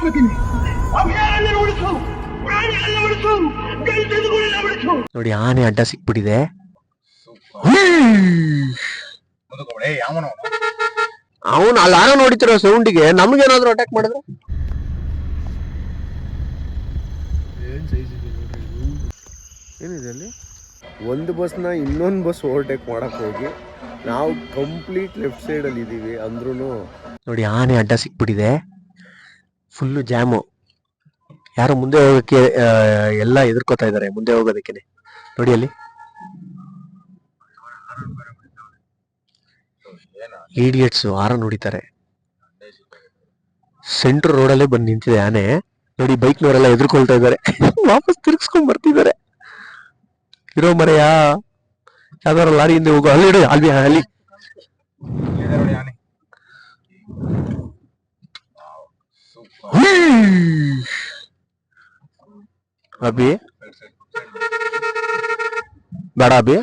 ಕೇಳ್ಕೊತೀನಿ, ಅಭಯಾರಣ್ಯ ಉಳಿಸು, ಪ್ರಾಣಿ ಎಲ್ಲ ಉಳಿಸು, ಗಂಟೆದುಗುಳೆಲ್ಲ ಉಳಿಸು. ನೋಡಿ ಆನೆ ಅಡ್ಡ ಸಿಕ್ಬಿಟ್ಟಿದೆ. ಅವನು ಅಲ್ಲಿ ಆನೆ ನೋಡಿತಿರೋ ಸೌಂಡಿಗೆ ನಮ್ಗೇನಾದ್ರು ಅಟ್ಯಾಕ್ ಮಾಡಿದ್ರೆ ಏನಿದೆ ಅಲ್ಲಿ? ಒಂದು ಬಸ್ನ ಇನ್ನೊಂದು ಬಸ್ ಓವರ್ಟೇಕ್ ಮಾಡಕ್ ಹೋಗಿ ನಾವು ಕಂಪ್ಲೀಟ್ ಲೆಫ್ಟ್ ಸೈಡ್ ಅಲ್ಲಿ ಇದೀವಿ ಅಂದ್ರೂ ನೋಡಿ ಆನೆ ಅಡ್ಡ ಸಿಕ್ಬಿಟ್ಟಿದೆ. Full jam. ಯಾರು ಮುಂದೆ ಹೋಗಕ್ಕೆ ಎಲ್ಲ ಎದುರ್ಕೋತಾ ಇದಾರೆ ಮುಂದೆ ಹೋಗೋದಕ್ಕೆ. ನೋಡಿ ಅಲ್ಲಿ ಈಡಿಯಟ್ಸ್ ಹಾರನ್ ಹೊಡಿತಾರೆ. ಸೆಂಟ್ರ್ ರೋಡಲ್ಲೇ ಬಂದು ನಿಂತಿದೆ ಆನೆ. ನೋಡಿ ಬೈಕ್ನವರೆಲ್ಲ ಎದುರ್ಕೊಳ್ತಾ ಇದ್ದಾರೆ. ವಾಪಸ್ ತಿರ್ಗಿಸ್ಕೊಂಡ್ ಬರ್ತಿದ್ದಾರೆ. ಇರೋ ಮರೆಯಾ ಯಾವ್ದಾರ ಲಾರಿ ಹಿಂದೆ ಹೋಗೋ ಅಲ್ಲಿ ಅಲ್ಲಿ ಅಲ್ಲಿ ಅಭಿ ಬೇಡ ಅಭಿ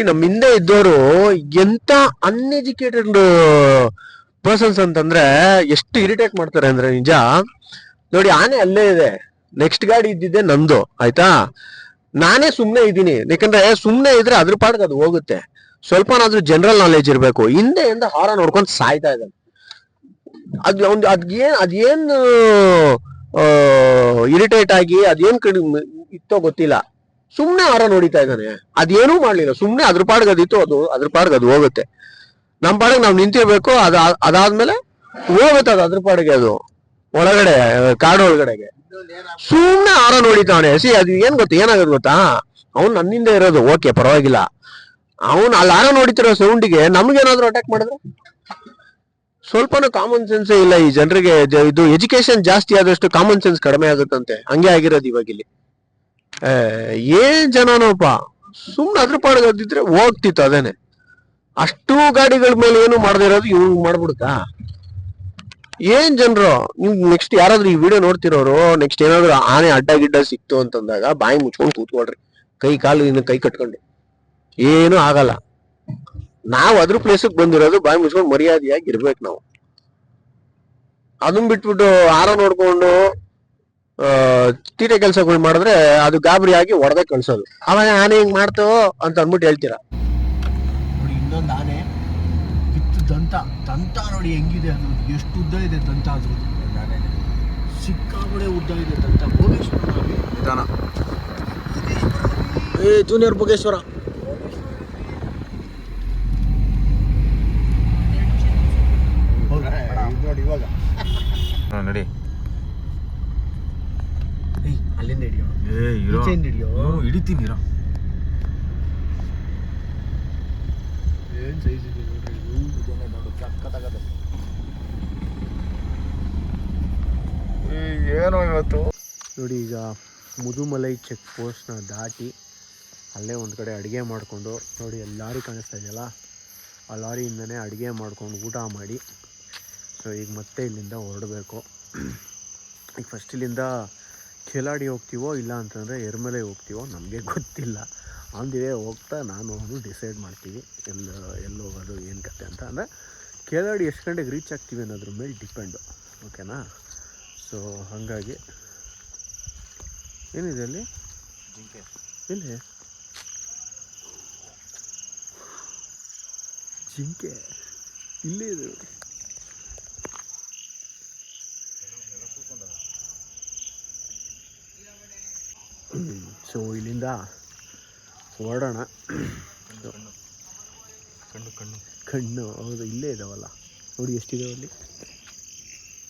ನಮ್ಮ ಹಿಂದೆ ಇದ್ದವರು ಎಂತ ಅನ್ಎಜುಕೇಟೆಡ್ ಪರ್ಸನ್ಸ್ ಅಂತಂದ್ರೆ ಎಷ್ಟು ಇರಿಟೇಟ್ ಮಾಡ್ತಾರೆ ಅಂದ್ರೆ ನಿಜ. ನೋಡಿ ಆನೆ ಅಲ್ಲೇ ಇದೆ, ನೆಕ್ಸ್ಟ್ ಗಾಡಿ ಇದ್ದಿದ್ದೆ ನಂದು, ಆಯ್ತಾ? ನಾನೇ ಸುಮ್ನೆ ಇದ್ದೀನಿ, ಯಾಕಂದ್ರೆ ಸುಮ್ನೆ ಇದ್ರೆ ಅದ್ರ ಪಾಡ್ಗೆ ಅದು ಹೋಗುತ್ತೆ. ಸ್ವಲ್ಪನಾದ್ರೂ ಜನರಲ್ ನಾಲೆಜ್ ಇರ್ಬೇಕು. ಹಿಂದೆಯಿಂದ ಹಾರ ನೋಡ್ಕೊಂಡು ಸಾಯ್ತಾ ಇದ್ದಾನೆ. ಅದೇನ್ ಇರಿಟೇಟ್ ಆಗಿ ಅದೇನ್ ಇತ್ತೋ ಗೊತ್ತಿಲ್ಲ, ಸುಮ್ನೆ ಹಾರ ನೋಡಿತಾ ಇದ್ದಾನೆ. ಅದೇನೂ ಮಾಡ್ಲಿಲ್ಲ, ಸುಮ್ನೆ ಅದ್ರ ಪಾಡ್ಗೆ ಅದಿತ್ತು, ಅದು ಅದ್ರ ಪಾಡ್ಗೆ ಅದು ಹೋಗುತ್ತೆ. ನಮ್ ಪಾಡಿಗೆ ನಾವು ನಿಂತಿರ್ಬೇಕು. ಅದಾದ್ಮೇಲೆ ಹೋಗುತ್ತೆ ಅದು ಅದ್ರ ಪಾಡಿಗೆ, ಅದು ಒಳಗಡೆ ಕಾಡು ಒಳಗಡೆಗೆ. ಸುಮ್ನೆ ಹಾರ ನೋಡಿತಾವನೆ. ಅದು ಏನ್ ಗೊತ್ತಾ ಏನಾಗೋದು ಗೊತ್ತಾ? ಅವ್ನು ನನ್ನಿಂದ ಇರೋದು ಓಕೆ ಪರವಾಗಿಲ್ಲ, ಅವನು ಅಲ್ಲಿ ಹಾರ ನೋಡಿತಿರೋ ಸೌಂಡಿಗೆ ನಮ್ಗೇನಾದ್ರು ಅಟ್ಯಾಕ್ ಮಾಡಿದ್ರೆ ಸ್ವಲ್ಪನೂ ಕಾಮನ್ ಸೆನ್ಸೇ ಇಲ್ಲ ಈ ಜನರಿಗೆ. ಇದು ಎಜುಕೇಶನ್ ಜಾಸ್ತಿ ಆದಷ್ಟು ಕಾಮನ್ ಸೆನ್ಸ್ ಕಡಿಮೆ ಆಗುತ್ತಂತೆ. ಹಂಗೆ ಆಗಿರೋದು ಇವಾಗ ಇಲ್ಲಿ. ಏನ್ ಜನನೋಪ, ಸುಮ್ನೆ ಅದ್ರ ಪಾಡ್ಗದಿದ್ರೆ ಹೋಗ್ತಿತ್ತು ಅದೇನೆ. ಅಷ್ಟು ಗಾಡಿಗಳ ಮೇಲೆ ಏನು ಮಾಡದೇ ಇರೋದು ಇವ್ ಮಾಡ್ಬಿಡುತ್ತಾ? ಏನ್ ಜನರು. ನೀವು ನೆಕ್ಸ್ಟ್ ಯಾರಾದ್ರೂ ಈ ವಿಡಿಯೋ ನೋಡ್ತಿರೋರು ನೆಕ್ಸ್ಟ್ ಏನಾದ್ರು ಆನೆ ಅಡ್ಡ ಗಿಡ್ಡ ಸಿಕ್ತು ಅಂತಂದಾಗ ಬಾಯಿ ಮುಚ್ಕೊಂಡು ಕೂತ್ಕೊಳ್ರಿ, ಕೈ ಕಾಲು ಇನ್ನು ಕೈ ಕಟ್ಕೊಂಡು. ಏನು ಆಗಲ್ಲ. ನಾವು ಅದ್ರ ಪ್ಲೇಸಿಗೆ ಬಂದಿರೋದು ಬಾಯಿ ಮುಚ್ಕೊಂಡು ಮರ್ಯಾದೆಯಾಗಿ ಇರ್ಬೇಕು ನಾವು. ಅದನ್ ಬಿಟ್ಬಿಟ್ಟು ಆರ ನೋಡ್ಕೊಂಡು ತೀಟೆ ಕೆಲ್ಸಗಳು ಮಾಡಿದ್ರೆ ಅದು ಗಾಬರಿ ಆಗಿ ಹೊಡೆದೇ ಕಳ್ಸೋದು. ಅವಾಗ ಆನೆ ಹಿಂಗ್ ಮಾಡ್ತು ಅಂತ ಅಂದ್ಬಿಟ್ಟು ಹೇಳ್ತೀರಾ. ನೋಡಿ ಇನ್ನೊಂದು ಆನೆ ಬಿತ್ತು ದಂತ ನೋಡಿ ಹೆಂಗಿದೆ, ಅದು ಎಷ್ಟು ಉದ್ದ ಇದೆ ದಂತ. ಅದ್ರದ್ದು ಸಿಕ್ಕಾಪಡೆ ಉದ್ದ ಇದೆ ದಂತ. ಭೋಗೇಶ್ವರ ಜೂನಿಯರ್ ಭೋಗೇಶ್ವರ. ನೋಡಿ ಇವಾಗ ನಡಿ ಅಲ್ಲಿಂದ ಹಿಡಿಯೋ, ಹಿಡಿತೀನಿ. ಏನ್ ಸೈಜ್ ಇದೆ ನೋಡ್ರಿ, ಸಕ್ಕತ್ತಾಗದೆ. ಏನೋ ಇವತ್ತು ನೋಡಿ ಈಗ ಮುದುಮಲೈ ಚೆಕ್ ಪೋಸ್ಟ್ನ ದಾಟಿ ಅಲ್ಲೇ ಒಂದು ಕಡೆ ಅಡುಗೆ ಮಾಡಿಕೊಂಡು, ನೋಡಿ ಅಲ್ಲಿ ಲಾರಿ ಕಾಣಿಸ್ತಾ ಇದೆಯಲ್ಲ, ಆ ಲಾರಿಯಿಂದನೇ ಅಡುಗೆ ಮಾಡ್ಕೊಂಡು ಊಟ ಮಾಡಿ, ಸೊ ಈಗ ಮತ್ತೆ ಇಲ್ಲಿಂದ ಹೊರಡಬೇಕು. ಈಗ ಫಸ್ಟ್ ಇಲ್ಲಿಂದ ಖೇಲಾಡಿ ಹೋಗ್ತೀವೋ ಇಲ್ಲ ಅಂತಂದರೆ ಎರ್ಮಲೆ ಹೋಗ್ತೀವೋ ನಮಗೆ ಗೊತ್ತಿಲ್ಲ. ಅಂದಿದೆ ಹೋಗ್ತಾ ನಾನು ಡಿಸೈಡ್ ಮಾಡ್ತೀವಿ ಎಲ್ಲಿ ಹೋಗೋದು ಏನು ಕತೆ ಅಂತ. ಅಂದರೆ ಖೇಲಾಡಿ ಎಷ್ಟು ಗಂಟೆಗೆ ರೀಚ್ ಆಗ್ತೀವಿ ಅನ್ನೋದ್ರ ಮೇಲೆ ಡಿಪೆಂಡು, ಓಕೆನಾ? ಸೊ ಹಾಗಾಗಿ ಏನಿದೆ ಅಲ್ಲಿ ಜಿಂಕೆ, ಇಲ್ಲಿ ಜಿಂಕೆ ಇಲ್ಲೇ ಇದೆ. ಸೊ ಇಲ್ಲಿಂದ ಹೊರಡೋಣ. ಕಣ್ಣು ಹೌದು ಇಲ್ಲೇ ಇದಾವಲ್ಲ, ನೋಡಿ ಎಷ್ಟಿದಾವೆ ಅಲ್ಲಿ,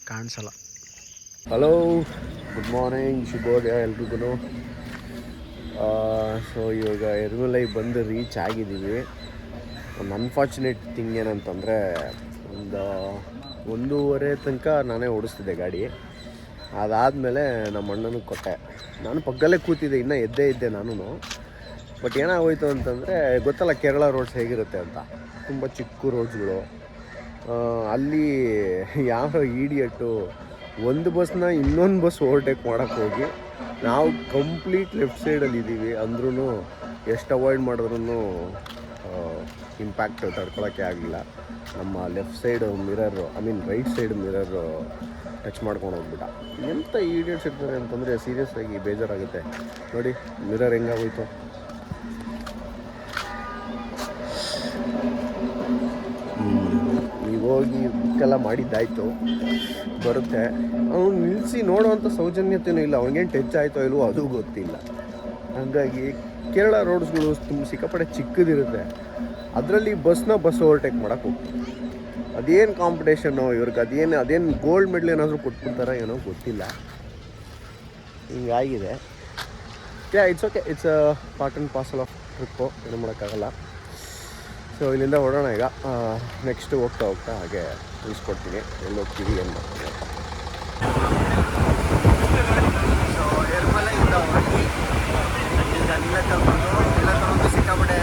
ಕಾಣಿಸಲ್ಲ. ಹಲೋ, ಗುಡ್ ಮಾರ್ನಿಂಗ್, ಶುಭೋದಯ ಎಲ್ರಿಗೂ. ಸೊ ಇವಾಗ ಎರ್ಮಲೈ ಬಂದು ರೀಚ್ ಆಗಿದ್ದೀವಿ. ಒಂದು ಅನ್ಫಾರ್ಚುನೇಟ್ ಥಿಂಗ್ ಏನಂತಂದರೆ ಒಂದು 1:30 ತನಕ ನಾನೇ ಓಡಿಸ್ತಿದ್ದೆ ಗಾಡಿ. ಅದಾದಮೇಲೆ ನಮ್ಮ ಅಣ್ಣನಿಗೆ ಕೊಟ್ಟೆ. ನಾನು ಪಕ್ಕದಲ್ಲೇ ಕೂತಿದ್ದೆ, ಇನ್ನೂ ಎದ್ದೇ ಇದ್ದೆ ನಾನು. ಬಟ್ ಏನಾಗೋಯ್ತು ಅಂತಂದರೆ, ಗೊತ್ತಲ್ಲ ಕೇರಳ ರೋಡ್ಸ್ ಹೇಗಿರುತ್ತೆ ಅಂತ, ತುಂಬ ಚಿಕ್ಕ ರೋಡ್ಸ್ಗಳು. ಅಲ್ಲಿ ಯಾವ ಈಡಿಯಟ್ಟು ಒಂದು ಬಸ್ನ ಇನ್ನೊಂದು ಬಸ್ ಓವರ್ಟೇಕ್ ಮಾಡೋಕ್ಕೆ ಹೋಗಿ ನಾವು ಕಂಪ್ಲೀಟ್ ಲೆಫ್ಟ್ ಸೈಡಲ್ಲಿ ಇದ್ದೀವಿ ಅಂದ್ರೂ ಎಷ್ಟು ಅವಾಯ್ಡ್ ಮಾಡಿದ್ರೂ ಇಂಪ್ಯಾಕ್ಟ್ ತಡ್ಕೊಳಕ್ಕೆ ಆಗಲಿಲ್ಲ. ನಮ್ಮ left side mirror, right side mirror touch ಮಾಡ್ಕೊಂಡು ಹೋಗ್ಬಿಟ್ಟ. ಎಂಥ ಈಡಿಯಟ್ಸ್ ಇರ್ತಾರೆ ಅಂತಂದರೆ ಸೀರಿಯಸ್ ಆಗಿ ಬೇಜಾರಾಗುತ್ತೆ. ನೋಡಿ ಮಿರರ್ ಹೆಂಗಾಗೋಯ್ತು. ಈಗ ಹೋಗಿ ಬುಕ್ಕೆಲ್ಲ ಮಾಡಿದ್ದಾಯಿತು, ಬರುತ್ತೆ. ಅವನು ನಿಲ್ಲಿಸಿ ನೋಡೋವಂಥ ಸೌಜನ್ಯತೆಯೂ ಇಲ್ಲ, ಅವನಿಗೇನು ಟಚ್ ಆಯಿತೋ ಇಲ್ವೋ ಅದು ಗೊತ್ತಿಲ್ಲ. ಹಾಗಾಗಿ ಕೇರಳ ರೋಡ್ಸ್ಗಳು ತುಂಬ ಸಿಕ್ಕಾಪಟ್ಟೆ ಚಿಕ್ಕದಿರುತ್ತೆ, ಅದರಲ್ಲಿ ಬಸ್ ಓವರ್ಟೇಕ್ ಮಾಡೋಕ್ಕೆ ಹೋಗ್ತೀವಿ. ಅದೇನು ಕಾಂಪಿಟೇಷನ್ನು ಇವ್ರಿಗೆ, ಅದೇನು ಗೋಲ್ಡ್ ಮೆಡಲ್ ಏನಾದರೂ ಕೊಟ್ಬಿಡ್ತಾರೋ ಏನೋ ಗೊತ್ತಿಲ್ಲ. ಹಿಂಗಾಗಿದೆ. It's okay, it's a part and parcel of trip, ಏನು ಮಾಡೋಕ್ಕಾಗಲ್ಲ. ಸೊ ಇಲ್ಲಿಂದ ಹೊರಡೋಣ ಈಗ. ನೆಕ್ಸ್ಟ್ ಹೋಗ್ತಾ ಹಾಗೆ ತಿಳಿಸ್ಕೊಡ್ತೀನಿ ಎಲ್ಲಿ ಹೋಗ್ತೀವಿ ಏನು ಮಾಡ್ತೀವಿ ಅಂತ. ಸೊ ಎರ್ಮಲೆಯಿಂದ ಹೊರಟಿ ಈಗ ನೀಲಕಲ್ಲು ಸಿಕ್ಕಾಪಟ್ಟೆ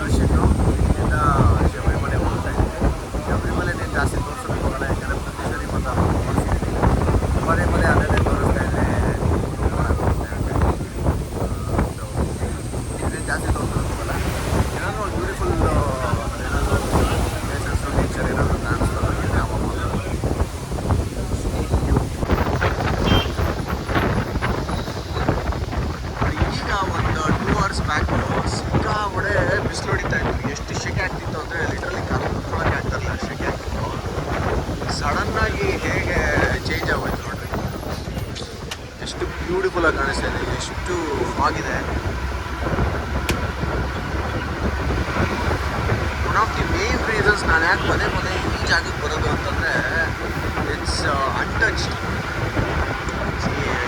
ರಶ್ ಇತ್ತು. ಇಲ್ಲಿಂದ ಶಬರಿಮಲೆ ಹೋಗ್ತಾ ಇದ್ದೀವಿ. ಶಬರಿಮಲೆನೇ ಜಾಸ್ತಿ ತೋರಿಸೋದಕ್ಕೆ ಹೋಗೋಣ, ಯಾಕಂದರೆ ಪ್ರತಿ ಸರಿ ಪದೇ ಅದನ್ನೇ ತೋರಿಸ್ತಾ ಇದ್ದೆ. ಜಾಸ್ತಿ ತೋರಿಸೋದಲ್ಲ, ಏನಾದರೂ ಒಂದು ಬ್ಯೂಟಿಫುಲ್ ಏನಾದರೂ ಪ್ಲೇಸಸ್ಸು, ನೇಚರ್ ಏನಾದರೂ ಕಾಣಿಸ್ಕೊಳ್ಳೋದಿದ್ರೆ ಅವಾಗ ಈಗ ಒಂದು 2 hours ಬ್ಯಾಕ್ ಸಿಕ್ಕಾಪಟ್ಟೆ ಬಿಸಿಲು ಹೊಡಿತಾ ಇತ್ತು. ಎಷ್ಟು ಶೆಕೆ ಆಗ್ತಿತ್ತು ಅಂದರೆ ಲಿಟ್ರಲಿ ಕಾಲು ಕುತ್ಕೊಳ್ಳೋಕ್ಕೆ ಆಗ್ತಾಯಿಲ್ಲ, ಶೆಕೆ ಆಗ್ತಿತ್ತು. ಸಡನ್ನಾಗಿ ಹೇಗೆ ಚೇಂಜ್ ಆಗೋಯ್ತು ನೋಡ್ರಿ, ಎಷ್ಟು ಬ್ಯೂಟಿಫುಲ್ಲಾಗಿ ಕಾಣಿಸ್ತಾ ಇದೆ, ಎಷ್ಟು ಆಗಿದೆ. One of the main reasons ನಾನು ಯಾಕೆ ಪದೇ ಈ ಜಾಗಕ್ಕೆ ಬರೋದು ಅಂತಂದರೆ, ಇಟ್ಸ್ ಅನ್ಟಚ್ಡ್.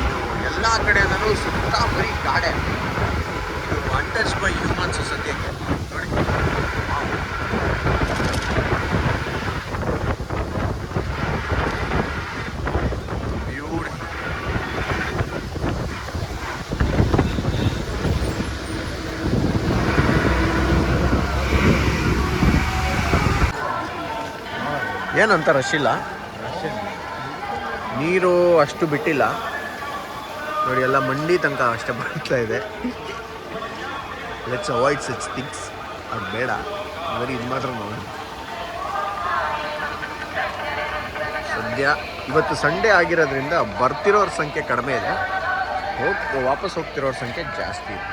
ಇದು ಎಲ್ಲ ಕಡೆಯಿಂದಲೂ ಸುತ್ತ ಬರೀ ಗಾಡೆ, ಇದು ಅನ್ಟಚ್ ಬೈ ಹ್ಯೂಮನ್ಸ್ ಸದ್ಯಕ್ಕೆ. ನೋಡಿ ಏನಂತ ರಶ್ ಇಲ್ಲ, ನೀರು ಅಷ್ಟು ಬಿಟ್ಟಿಲ್ಲ ನೋಡಿ, ಎಲ್ಲ ಮಂಡಿ ತನಕ ಅಷ್ಟೇ ಬರ್ತಾ ಇದೆ. ಲೆಟ್ಸ್ ಅವಾಯ್ಡ್ ಸಚ್ ಥಿಂಗ್ಸ್, ಅದು ಬೇಡ. ಬರೀ ಇದು ಮಾತ್ರ ನೋಡಿ. ಸದ್ಯ ಇವತ್ತು ಸಂಡೇ ಆಗಿರೋದ್ರಿಂದ ಬರ್ತಿರೋರ ಸಂಖ್ಯೆ ಕಡಿಮೆ ಇದೆ, ವಾಪಸ್ ಹೋಗ್ತಿರೋರ ಸಂಖ್ಯೆ ಜಾಸ್ತಿ ಇದೆ.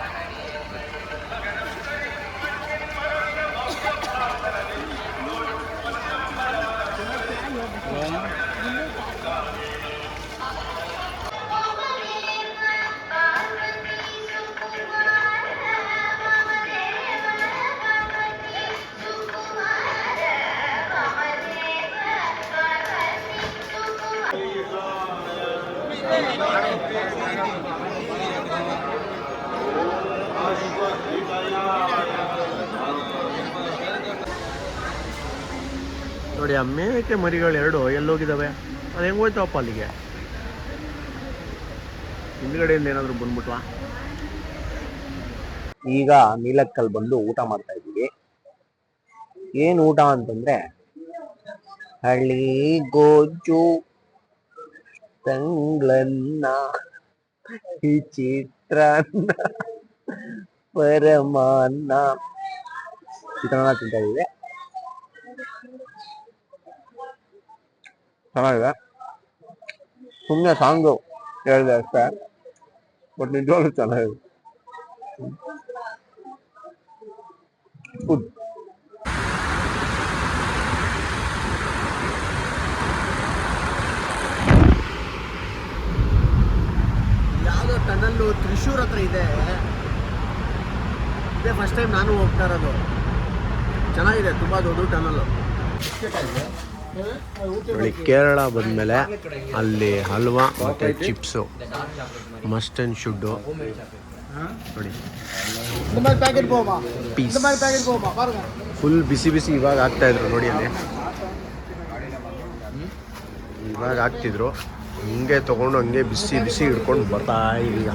ನೋಡಿ ಆ ಮೇಕೆ ಮರಿಗಳು ಎರಡು ಎಲ್ಲೋಗಿದ್ದಾವೆ, ಅದು ಹೆಂಗೆ ಹೋಯ್ತವಪ್ಪ ಅಲ್ಲಿಗೆ? ಹಿಂದ್ಗಡೆಯಿಂದ ಏನಾದರೂ ಬಂದ್ಬಿಟ್ವಾ? ಈಗ ನೀಲಕ್ಕಲ್ ಬಂದು ಊಟ ಮಾಡ್ತಾ ಇದ್ದೀವಿ. ಏನ್ ಊಟ ಅಂತಂದ್ರೆ ಹಳ್ಳಿ ಗೋಜು, ತಂಗ್ಳನ್ನ, ಈ ಚಿತ್ರಾನ್ನ, ಪರಮಾನ್ನ, ಚಿತ್ರಾನ್ನ ತಿಂತಾ ಇದ್ದೀವಿ. ಚೆನ್ನಾಗಿದೆ. ಸುಮ್ಮನೆ ಸಾಂಗು ಹೇಳಿದೆ ಅಷ್ಟೇ, ಬಟ್ ನಿಜವಾಗ್ಲೂ ಚೆನ್ನಾಗಿದೆ ಫುಡ್. ಯಾವುದೋ ಟನಲ್ಲು ತ್ರಿಶೂರ್ ಹತ್ರ ಇದೆ, ಇದೇ ಫಸ್ಟ್ ಟೈಮ್ ನಾನು ಹೋಗ್ತಾ ಇರೋದು. ಚೆನ್ನಾಗಿದೆ, ತುಂಬ ದೊಡ್ಡ ಟನಲ್ಲು. ನೋಡಿ ಕೇರಳ ಬಂದಮೇಲೆ ಅಲ್ಲಿ ಹಲ್ವಾ ಮತ್ತು ಚಿಪ್ಸು ಮಸ್ಟ್ ಆ್ಯಂಡ್ ಶುಡ್ಡು ನೋಡಿ ಪೀಸ್ ಫುಲ್ ಬಿಸಿ ಬಿಸಿ ಇವಾಗ ಆಗ್ತಾಯಿದ್ರು ನೋಡಿ ಅಲ್ಲಿ ಇವಾಗ ಆಗ್ತಿದ್ರು ಹಂಗೆ ತೊಗೊಂಡು ಹಂಗೆ ಬಿಸಿ ಬಿಸಿ ಹಿಡ್ಕೊಂಡು ಬರ್ತಾ ಈಗ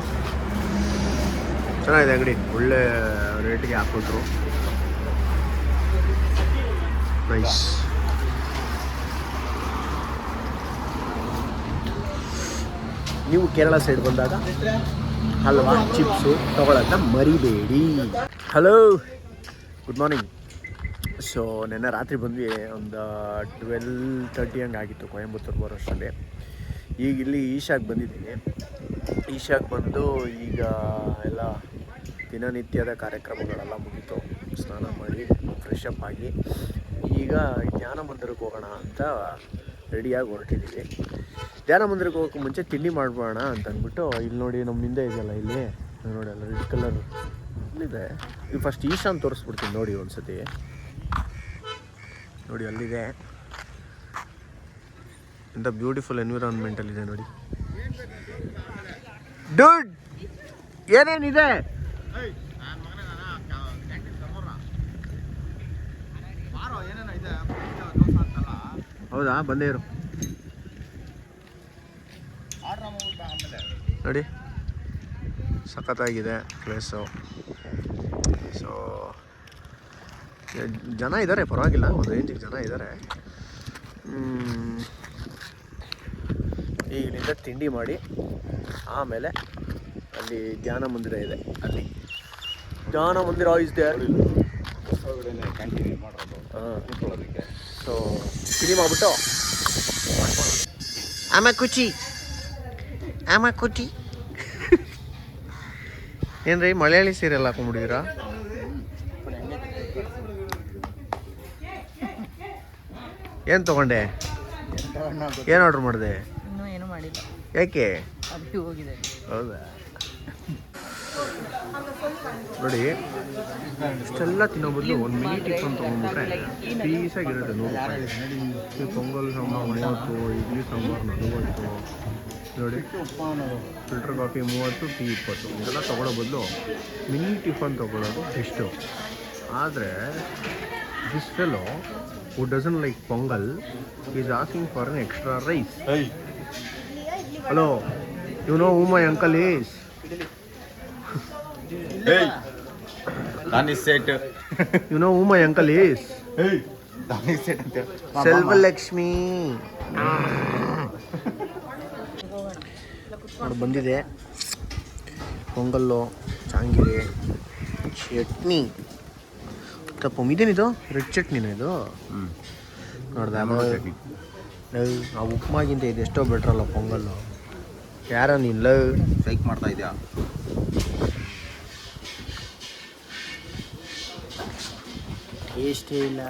ಚೆನ್ನಾಗಿದೆ ಅಂಗಡಿ ಒಳ್ಳೆ ರೇಟಿಗೆ ಹಾಕಿಟ್ರು ನೈಸ್. ನೀವು ಕೇರಳ ಸೈಡ್ ಬಂದಾಗ ಹಲ್ವಾ ಚಿಪ್ಸು ತಗೊಳಕ್ಕ ಮರಿಬೇಡಿ. Hello, good morning. ಸೊ ನೆನ್ನೆ ರಾತ್ರಿ ಬಂದ್ವಿ, ಒಂದು 12:30 ಹಂಗೆ ಆಗಿತ್ತು ಕೊಯಂಬತ್ತೂರು ಬರೋಷ್ಟರಲ್ಲಿ. ಈಗ ಇಲ್ಲಿ ಈಶಾಗೆ ಬಂದಿದ್ದೀನಿ. ಈಶಾಗೆ ಬಂದು ಈಗ ಎಲ್ಲ ದಿನನಿತ್ಯದ ಕಾರ್ಯಕ್ರಮಗಳೆಲ್ಲ ಮುಗೀತು. ಸ್ನಾನ ಮಾಡಿ ಫ್ರೆಶ್ ಅಪ್ ಆಗಿ ಈಗ ಧ್ಯಾನ ಮಂದಿರಕ್ಕೆ ಹೋಗೋಣ ಅಂತ ರೆಡಿಯಾಗಿ ಹೊರಟಿದ್ದೀವಿ. ಧ್ಯಾನ ಮಂದಿರಕ್ಕೆ ಹೋಗೋಕ್ಕೆ ಮುಂಚೆ ತಿಂಡಿ ಮಾಡ್ಬೋಣ ಅಂತ ಅಂದ್ಬಿಟ್ಟು ಇಲ್ಲಿ ನೋಡಿ ನಮ್ಮ ಹಿಂದೆ ಇದೆಯಲ್ಲ, ಇಲ್ಲಿ ನೋಡಿ ಅಲ್ಲ ರೆಡ್ ಕಲರ್ ಇಲ್ಲಿದೆ. ಈಗ ಫಸ್ಟ್ ಈಶಾನ್ ತೋರಿಸ್ಬಿಡ್ತೀನಿ ನೋಡಿ ಒಂದ್ಸತಿ. ನೋಡಿ ಅಲ್ಲಿದೆ, ಎಂಥ ಬ್ಯೂಟಿಫುಲ್ ಎನ್ವಿರಾನ್ಮೆಂಟಲ್ಲಿದೆ ನೋಡಿ. ಡೂಡ್ ಏನೇನಿದೆ? ಹೌದಾ, ಬಂದೇ ಇರು. ನೋಡಿ ಸಖತ್ತಾಗಿದೆ ಪ್ಲೇಸು. ಸೊ ಜನ ಇದ್ದಾರೆ, ಪರವಾಗಿಲ್ಲ, ಒಂದು ರೇಂಜಿಗೆ ಜನ ಇದ್ದಾರೆ. ಈಗಿನಿಂದ ತಿಂಡಿ ಮಾಡಿ ಆಮೇಲೆ ಅಲ್ಲಿ ಧ್ಯಾನ ಮಂದಿರ ಇದೆ, ಅಲ್ಲಿ ಧ್ಯಾನ ಮಂದಿರ ಇಸ್ ದೇರ್. ಸೊ ತಿಂಡಿ ಮಾಡಿಬಿಟ್ಟು ಆಮ ಕುಚಿ ಏನ್ರಿ ಮಲಯಾಳಿ ಸೀರಿಯಲ್ ಹಾಕೊಂಡ್ಬಿಟ್ಟಿದ್ದೀರಾ? ಏನು ತೊಗೊಂಡೆ? ಏನು ಆರ್ಡ್ರ್ ಮಾಡಿದೆ? ಏನು ಮಾಡಿಲ್ಲ. ಯಾಕೆ? ಹೌದಾ? ನೋಡಿ ಇಷ್ಟೆಲ್ಲ ತಿನ್ನೋ ಬದಲು ಒಂದು ಮಿನಿ ಟಿಫನ್ ತೊಗೊಂಡ್ಬಿಟ್ರೆ ಪೀಸಾಗಿರುತ್ತೆ. 100 ರೂಪಾಯಿ. ಪೊಂಗಲ್ ಸಾಂಬಾರು 30, ಇಡ್ಲಿ ಸಾಂಬಾರು 40, ನೋಡಿ ಫಿಲ್ಟರ್ ಕಾಫಿ 30, ಟೀ 20. ಇದೆಲ್ಲ ತೊಗೊಳ್ಳೋ ಬದಲು ಮಿನಿ ಟಿಫನ್ ತೊಗೊಳ್ಳೋದು ಬೆಸ್ಟು. ಆದರೆ this fellow who doesn't like pongal is asking for an extra rice. Hey. Hello, you know who my uncle is? Hey, Dani set. You know who my uncle is? Hey, Dani set ante. Selvalakshmi. ನೋಡಿ ಬಂದಿದೆ ಪೊಂಗಲ್ಲು, ಚಾಂಗಿರಿ, ಚಟ್ನಿ. ತಪ್ಪು ಇದೇನಿದು? Red ಚಟ್ನಿನ ಇದು? ನೋಡ್ದೆ ಆ ಉಪ್ಮಾಗಿಂತ ಇದು ಎಷ್ಟೋ ಬೆಟ್ರಲ್ಲ ಪೊಂಗಲ್ಲು. ಯಾರ ನೀನು ಸೈಕ್ ಮಾಡ್ತಾ ಇದೆಯಾ? ಟೇಸ್ಟೇ ಇಲ್ಲ.